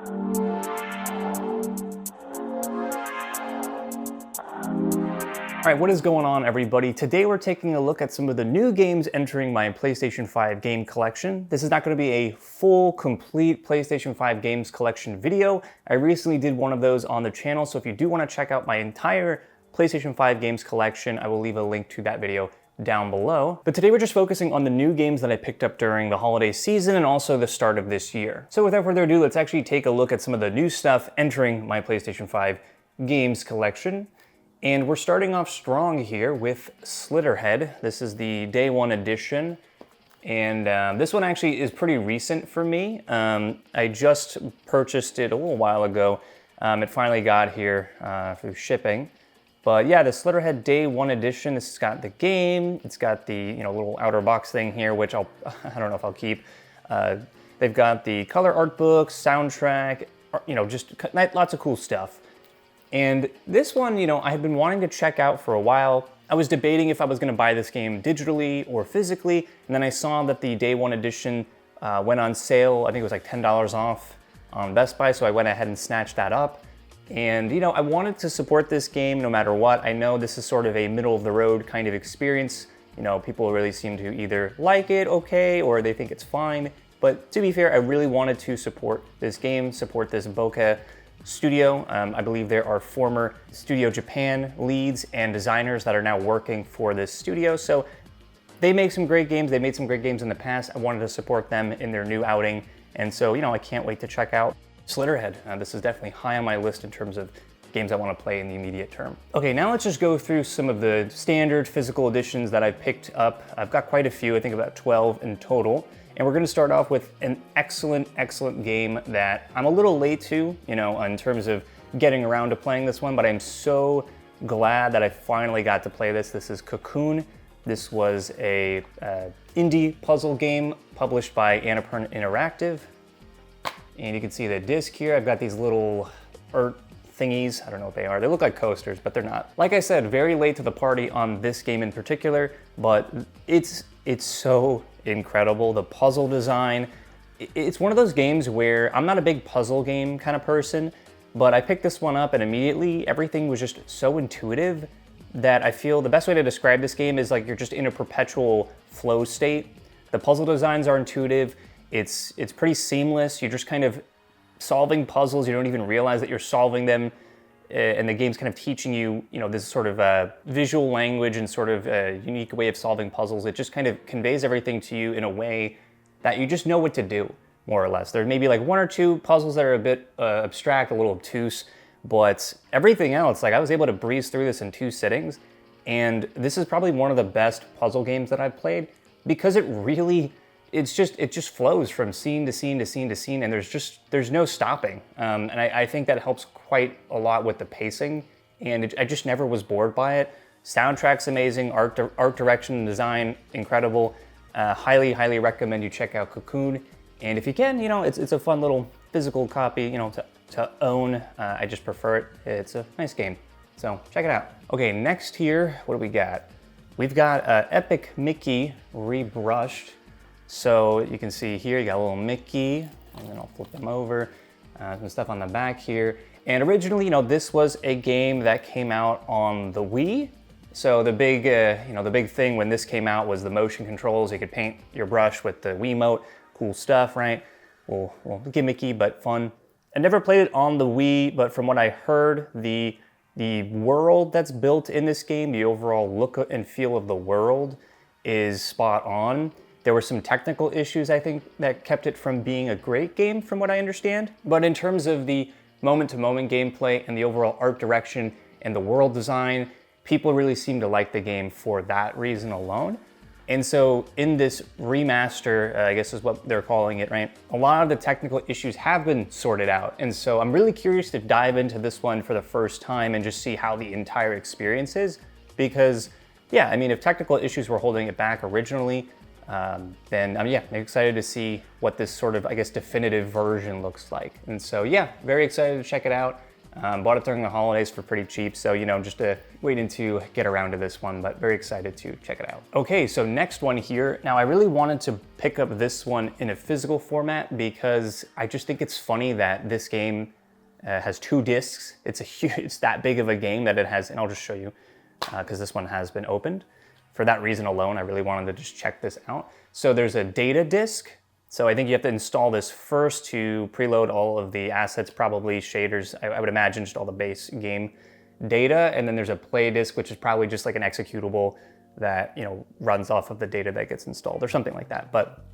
Alright, what is going on, everybody? Today we're taking a look at some of the new games entering my PlayStation 5 game collection. This is not going to be a full, complete PlayStation 5 games collection video. I recently did one of those on the channel, so if you do want to check out my entire PlayStation 5 games collection, I will leave a link to that video down below. But today we're just focusing on the new games that I picked up during the holiday season and also the start of this year. So without further ado, let's actually take a look at some of the new stuff entering my PlayStation 5 games collection. And we're starting off strong here with Slitterhead. This is the day one edition. And this one actually is pretty recent for me. I just purchased it a little while ago. It finally got here through shipping. But yeah, the Slitterhead day one edition, this has got the game. It's got the little outer box thing here, which I don't know if I'll keep. They've got the color art book, soundtrack, just lots of cool stuff. And this one, I had been wanting to check out for a while. I was debating if I was going to buy this game digitally or physically, and then I saw that the day one edition went on sale. I think it was like $10 off on Best Buy, so I went ahead and snatched that up. And I wanted to support this game no matter what. I know this is sort of a middle of the road kind of experience. People really seem to either like it okay or they think it's fine. But to be fair, I really wanted to support this game, support this bokeh studio. I believe there are former Studio Japan leads and designers that are now working for this studio. So they make some great games. They made some great games in the past. I wanted to support them in their new outing. And so, I can't wait to check out Slitterhead. This is definitely high on my list in terms of games I want to play in the immediate term. Okay, now let's just go through some of the standard physical editions that I picked up. I've got quite a few, I think about 12 in total. And we're going to start off with an excellent game that I'm a little late to, in terms of getting around to playing this one, but I'm so glad that I finally got to play this. This is Cocoon. This was a indie puzzle game published by Annapurna Interactive. And you can see the disc here. I've got these little art thingies. I don't know what they are. They look like coasters, but they're not. Like I said, very late to the party on this game in particular, but it's so incredible. The puzzle design, it's one of those games where I'm not a big puzzle game kind of person, but I picked this one up and immediately everything was just so intuitive that I feel the best way to describe this game is like you're just in a perpetual flow state. The puzzle designs are intuitive. It's pretty seamless. You're just kind of solving puzzles. You don't even realize that you're solving them. And the game's kind of teaching you, this sort of visual language and sort of unique way of solving puzzles. It just kind of conveys everything to you in a way that you just know what to do, more or less. There may be like one or two puzzles that are a bit abstract, a little obtuse, but everything else, like I was able to breeze through this in 2 sittings. And this is probably one of the best puzzle games that I've played because it just flows from scene to scene to scene to scene, and there's no stopping. And I think that helps quite a lot with the pacing, and I just never was bored by it. Soundtrack's amazing, art direction and design, incredible. Highly recommend you check out Cocoon. And if you can, it's a fun little physical copy, to own. I just prefer it. It's a nice game, so check it out. Okay, next here, what do we got? We've got Epic Mickey Rebrushed. So you can see here, you got a little Mickey, and then I'll flip them over. Some stuff on the back here. And originally, this was a game that came out on the Wii. So the big thing when this came out was the motion controls. You could paint your brush with the Wiimote. Cool stuff, right? Well, gimmicky, but fun. I never played it on the Wii, but from what I heard, the world that's built in this game, the overall look and feel of the world is spot on. There were some technical issues, I think, that kept it from being a great game from what I understand. But in terms of the moment-to-moment gameplay and the overall art direction and the world design, people really seem to like the game for that reason alone. And so in this remaster, I guess is what they're calling it, right? A lot of the technical issues have been sorted out. And so I'm really curious to dive into this one for the first time and just see how the entire experience is. Because, yeah, I mean, if technical issues were holding it back originally, then I'm excited to see what this sort of, I guess, definitive version looks like. And so, yeah, very excited to check it out. Bought it during the holidays for pretty cheap, so just waiting to get around to this one, but very excited to check it out. Okay, so next one here. Now I really wanted to pick up this one in a physical format because I just think it's funny that this game has 2 discs. It's that big of a game that it has, and I'll just show you because this one has been opened. For that reason alone, I really wanted to just check this out. So there's a data disc. So I think you have to install this first to preload all of the assets, probably shaders, I would imagine just all the base game data. And then there's a play disk, which is probably just like an executable that runs off of the data that gets installed or something like that. But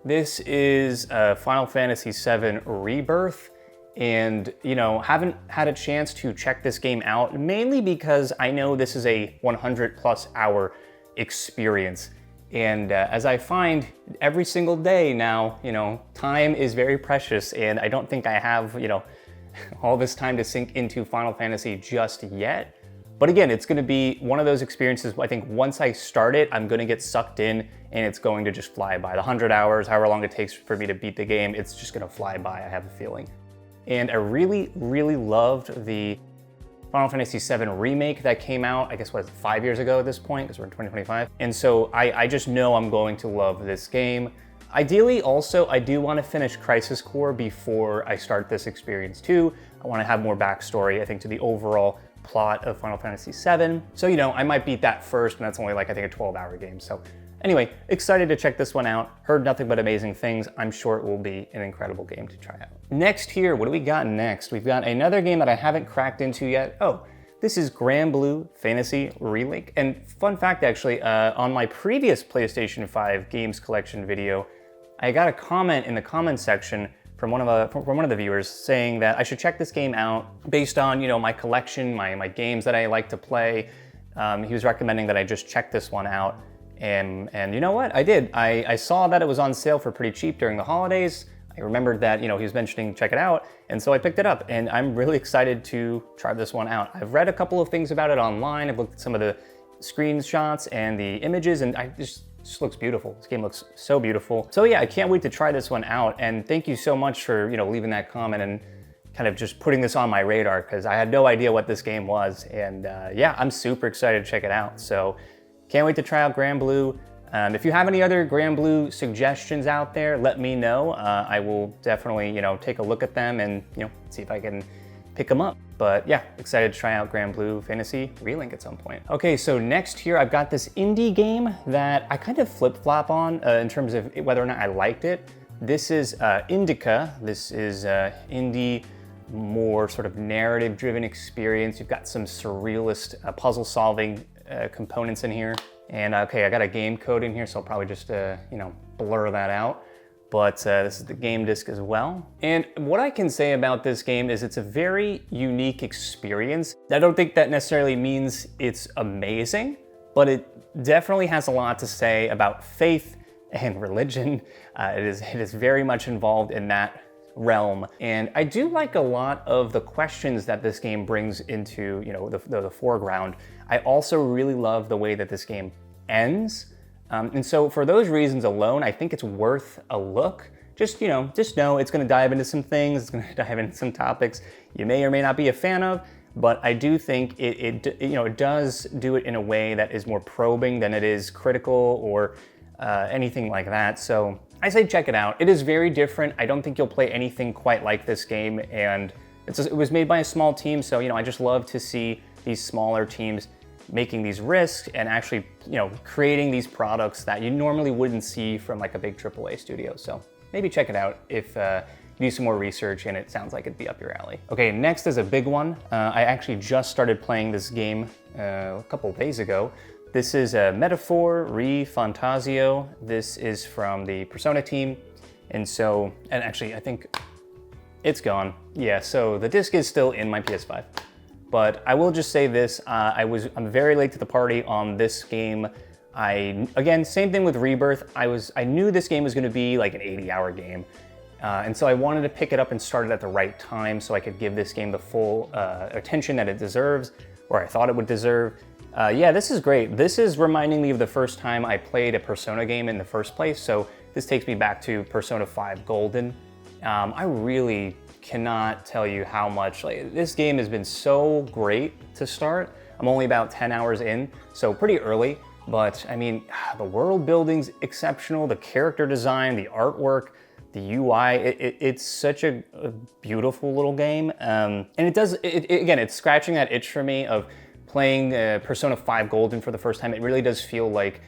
this is Final Fantasy VII Rebirth. And haven't had a chance to check this game out, mainly because I know this is a 100+ hour experience. And as I find every single day now, time is very precious, and I don't think I have, all this time to sink into Final Fantasy just yet. But again, it's gonna be one of those experiences, I think once I start it, I'm gonna get sucked in and it's going to just fly by. The 100 hours, however long it takes for me to beat the game, it's just gonna fly by, I have a feeling. And I really, really loved the Final Fantasy VII Remake that came out, I guess, 5 years ago at this point, because we're in 2025. And so I just know I'm going to love this game. Ideally, also, I do want to finish Crisis Core before I start this experience too. I want to have more backstory, I think, to the overall plot of Final Fantasy VII. So, I might beat that first, and that's only like, I think, a 12-hour game. So anyway, excited to check this one out. Heard nothing but amazing things. I'm sure it will be an incredible game to try out. Next here, what do we got next? We've got another game that I haven't cracked into yet. Oh, this is Granblue Fantasy Relink. And fun fact, actually, on my previous PlayStation 5 games collection video, I got a comment in the comment section from one of the viewers saying that I should check this game out based on my collection, my games that I like to play. He was recommending that I just check this one out. And you know what? I did. I saw that it was on sale for pretty cheap during the holidays. I remembered that, he was mentioning check it out, and so I picked it up, and I'm really excited to try this one out. I've read a couple of things about it online. I've looked at some of the screenshots and the images, and just looks beautiful. This game looks so beautiful. So yeah, I can't wait to try this one out, and thank you so much for, leaving that comment and kind of just putting this on my radar, because I had no idea what this game was, and yeah, I'm super excited to check it out. So can't wait to try out Granblue. If you have any other Granblue suggestions out there, let me know. I will definitely, take a look at them and, see if I can pick them up. But yeah, excited to try out Granblue Fantasy Relink at some point. Okay, so next here, I've got this indie game that I kind of flip-flop on in terms of whether or not I liked it. This is Indika. This is indie, more sort of narrative-driven experience. You've got some surrealist puzzle-solving components in here. And okay, I got a game code in here, so I'll probably just, blur that out. But this is the game disc as well. And what I can say about this game is it's a very unique experience. I don't think that necessarily means it's amazing, but it definitely has a lot to say about faith and religion. It is very much involved in that realm. And I do like a lot of the questions that this game brings into, the foreground. I also really love the way that this game ends. And so for those reasons alone, I think it's worth a look. Just know it's gonna dive into some things, it's gonna dive into some topics you may or may not be a fan of, but I do think it does do it in a way that is more probing than it is critical or anything like that. So I say check it out. It is very different. I don't think you'll play anything quite like this game, and it was made by a small team, so I just love to see these smaller teams making these risks and actually creating these products that you normally wouldn't see from like a big AAA studio. So maybe check it out if you do some more research and it sounds like it'd be up your alley. Okay, next is a big one. I actually just started playing this game a couple of days ago. This is a Metaphor ReFantazio. This is from the Persona team. And actually I think it's gone. Yeah, so the disc is still in my PS5. But I will just say this, I'm very late to the party on this game. Again, same thing with Rebirth. I knew this game was gonna be like an 80-hour game. And so I wanted to pick it up and start it at the right time so I could give this game the full attention that it deserves, or I thought it would deserve. Yeah, this is great. This is reminding me of the first time I played a Persona game in the first place. So this takes me back to Persona 5 Golden. I really cannot tell you how much, like, this game has been so great to start. I'm only about 10 hours in, so pretty early, but I mean, the world building's exceptional, the character design, the artwork, the UI, it's such a beautiful little game. And again, it's scratching that itch for me of playing Persona 5 Golden for the first time. It really does feel like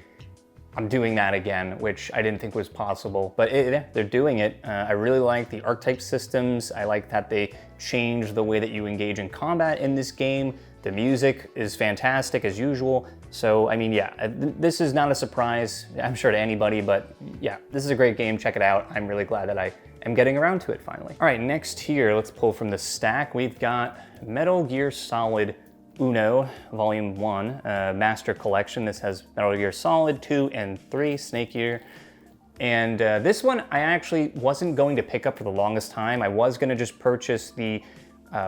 I'm doing that again, which I didn't think was possible, but they're doing it. I really like the archetype systems. I like that they changed the way that you engage in combat in this game. The music is fantastic as usual. So, I mean, yeah, this is not a surprise, I'm sure, to anybody, but yeah, this is a great game. Check it out. I'm really glad that I am getting around to it finally. All right, next here, let's pull from the stack. We've got Metal Gear Solid Uno, Volume 1, Master Collection. This has Metal Gear Solid 2 and 3, Snake Eater. And this one I actually wasn't going to pick up for the longest time. I was gonna just purchase the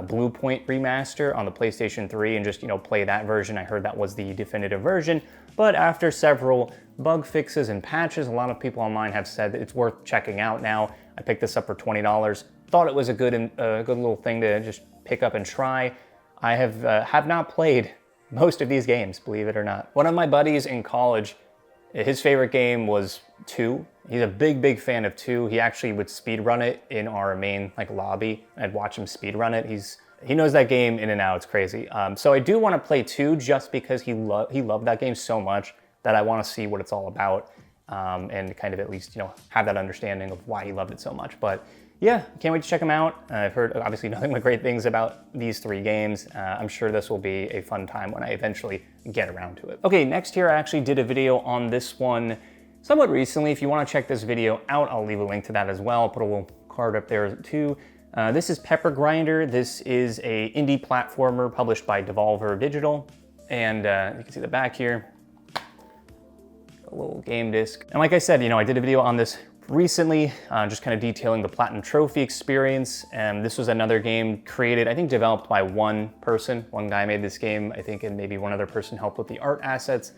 Blue Point remaster on the PlayStation 3 and just, play that version. I heard that was the definitive version. But after several bug fixes and patches, a lot of people online have said that it's worth checking out now. I picked this up for $20. Thought it was a good little thing to just pick up and try. I have not played most of these games, believe it or not. One of my buddies in college, his favorite game was 2. He's a big fan of 2. He actually would speedrun it in our main lobby. I'd watch him speedrun it. He knows that game in and out. It's crazy. So I do want to play 2 just because he loved that game so much that I want to see what it's all about, and kind of at least have that understanding of why he loved it so much. But yeah, can't wait to check them out. I've heard obviously nothing but great things about these 3 games. I'm sure this will be a fun time when I eventually get around to it. Okay, next here I actually did a video on this one somewhat recently. If you want to check this video out, I'll leave a link to that as well. I'll put a little card up there too. This is Pepper Grinder. This is a indie platformer published by Devolver Digital. And you can see the back here, a little game disc. And like I said, I did a video on this recently, just kind of detailing the Platinum Trophy experience. And this was another game created, I think developed by one person. One guy made this game, I think, and maybe one other person helped with the art assets.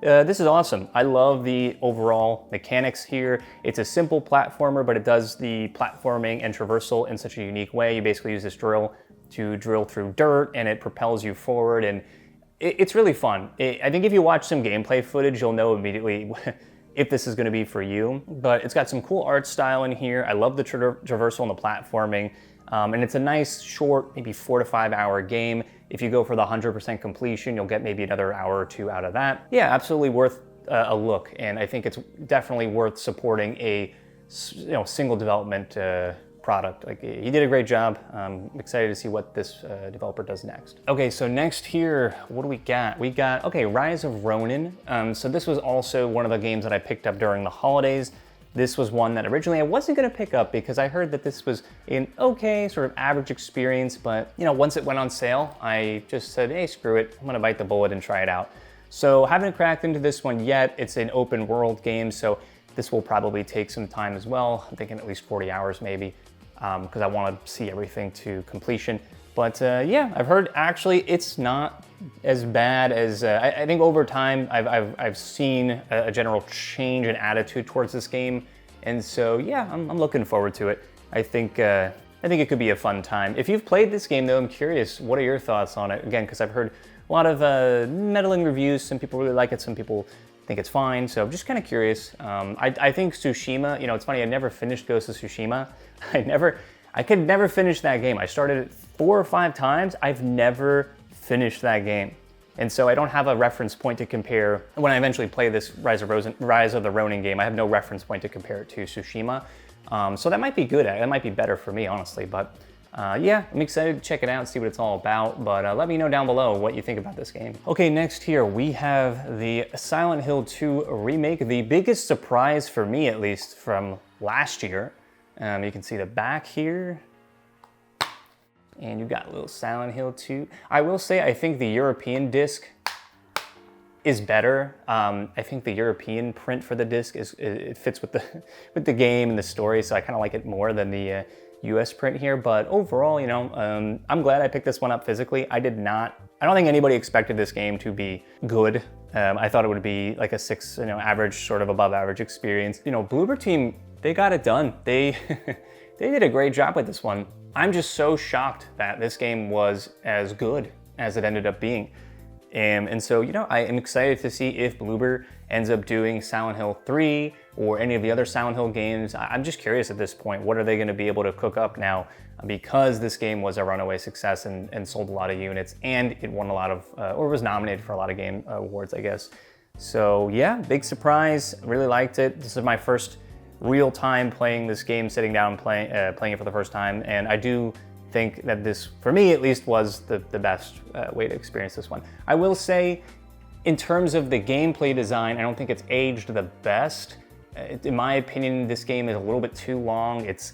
This is awesome. I love the overall mechanics here. It's a simple platformer, but it does the platforming and traversal in such a unique way. You basically use this drill to drill through dirt and it propels you forward, and it's really fun. I think if you watch some gameplay footage, you'll know immediately if this is going to be for you. But it's got some cool art style in here. I love the traversal and the platforming. And it's a nice, short, maybe 4 to 5 hour game. If you go for the 100% completion, you'll get maybe another hour or 2 out of that. Yeah, absolutely worth a look. And I think it's definitely worth supporting a single development product. He did a great job. I'm excited to see what this developer does next. Okay, so next here, what do we got? We got, Rise of Ronin. So this was also one of the games that I picked up during the holidays. This was one that originally I wasn't gonna pick up because I heard that this was an okay, sort of average experience, but once it went on sale, I just said, hey, screw it, I'm gonna bite the bullet and try it out. So haven't cracked into this one yet. It's an open world game, so this will probably take some time as well. I'm thinking at least 40 hours maybe, because I wanna see everything to completion. But yeah, I've heard actually it's not as bad as, I think over time I've seen a general change in attitude towards this game. And so yeah, I'm looking forward to it. I think it could be a fun time. If you've played this game though, I'm curious, what are your thoughts on it? Again, because I've heard a lot of meddling reviews. Some people really like it, some people think it's fine. So I'm just kind of curious. I think Tsushima, it's funny, I never finished Ghost of Tsushima. I could never finish that game. I started it 4 or 5 times. I've never finished that game. And so I don't have a reference point to compare. When I eventually play this Rise of the Ronin game, I have no reference point to compare it to Tsushima. So that might be good. That might be better for me, honestly. But yeah, I'm excited to check it out and see what it's all about. But let me know down below what you think about this game. Okay, next here we have the Silent Hill 2 remake. The biggest surprise for me, at least, from last year. You can see the back here. And you got a little Silent Hill 2. I will say, I think the European disc is better. I think the European print for the disc it fits with the game and the story, so I kind of like it more than the US print here. But overall, I'm glad I picked this one up physically. I don't think anybody expected this game to be good. I thought it would be like a 6, average, sort of above average experience. Bloober Team, they got it done. They They did a great job with this one. I'm just so shocked that this game was as good as it ended up being. And so, you know, I am excited to see if Bloober ends up doing Silent Hill 3 or any of the other Silent Hill games. I'm just curious at this point, what are they gonna be able to cook up now? Because this game was a runaway success and sold a lot of units, and it won a lot of, or was nominated for a lot of game awards, I guess. So yeah, big surprise, really liked it. This is my first real time playing this game, sitting down and playing it for the first time, and I do think that this, for me at least, was the best way to experience this one. I will say, in terms of the gameplay design, I don't think it's aged the best. In my opinion, this game is a little bit too long. It's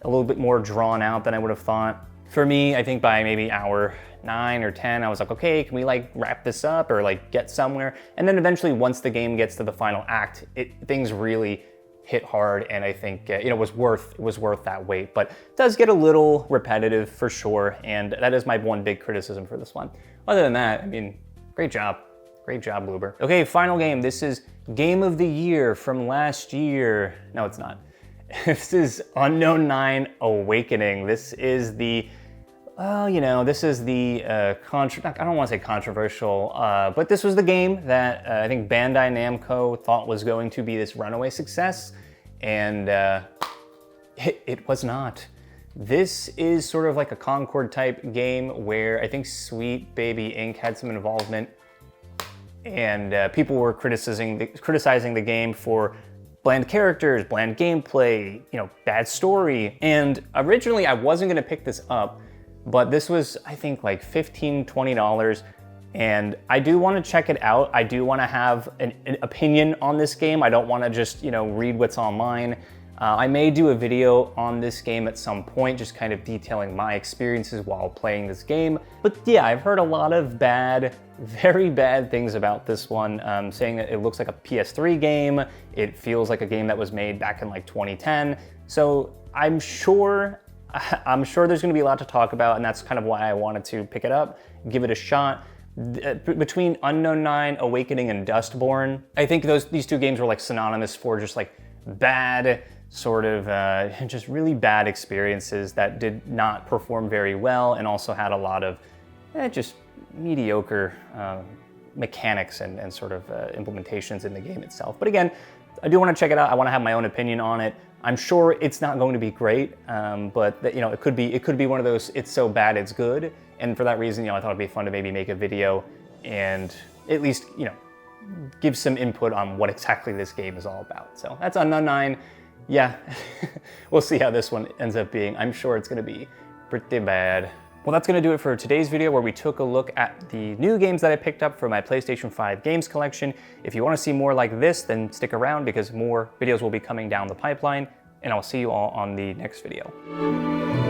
a little bit more drawn out than I would have thought. For me, I think by maybe hour 9 or 10, I was like, okay, can we like wrap this up or like get somewhere? And then eventually, once the game gets to the final act, things really hit hard, and I think you know, it was worth that wait. But it does get a little repetitive for sure, and that is my one big criticism for this one. Other than that, I mean, great job, Bloober. Okay, final game. This is Game of the Year from last year. No, it's not. This is Unknown 9 Awakening. This is the you know, this is the I don't want to say controversial, but this was the game that I think Bandai Namco thought was going to be this runaway success, and it was not. This is sort of like a Concord type game where I think Sweet Baby Inc. had some involvement, and people were criticizing the game for bland characters, bland gameplay, you know, bad story. And originally I wasn't gonna pick this up, but this was, I think, like $15, $20, and I do want to check it out. I do want to have an opinion on this game. I don't want to just, you know, read what's online. I may do a video on this game at some point, just kind of detailing my experiences while playing this game. But yeah, I've heard a lot of bad, very bad things about this one, saying that it looks like a PS3 game. It feels like a game that was made back in like 2010. So I'm sure there's gonna be a lot to talk about, and that's kind of why I wanted to pick it up, give it a shot. Between Unknown 9, Awakening, and Dustborn, I think these two games were like synonymous for just like bad, sort of just really bad experiences that did not perform very well, and also had a lot of just mediocre mechanics and sort of implementations in the game itself. But again, I do want to check it out. I want to have my own opinion on it. I'm sure it's not going to be great, but you know, it could be one of those it's so bad it's good. And for that reason, you know, I thought it'd be fun to maybe make a video and at least, you know, give some input on what exactly this game is all about. So that's Unknown 9. Yeah, we'll see how this one ends up being. I'm sure it's going to be pretty bad. Well, that's going to do it for today's video, where we took a look at the new games that I picked up for my PlayStation 5 games collection. If you want to see more like this, then stick around, because more videos will be coming down the pipeline, and I'll see you all on the next video.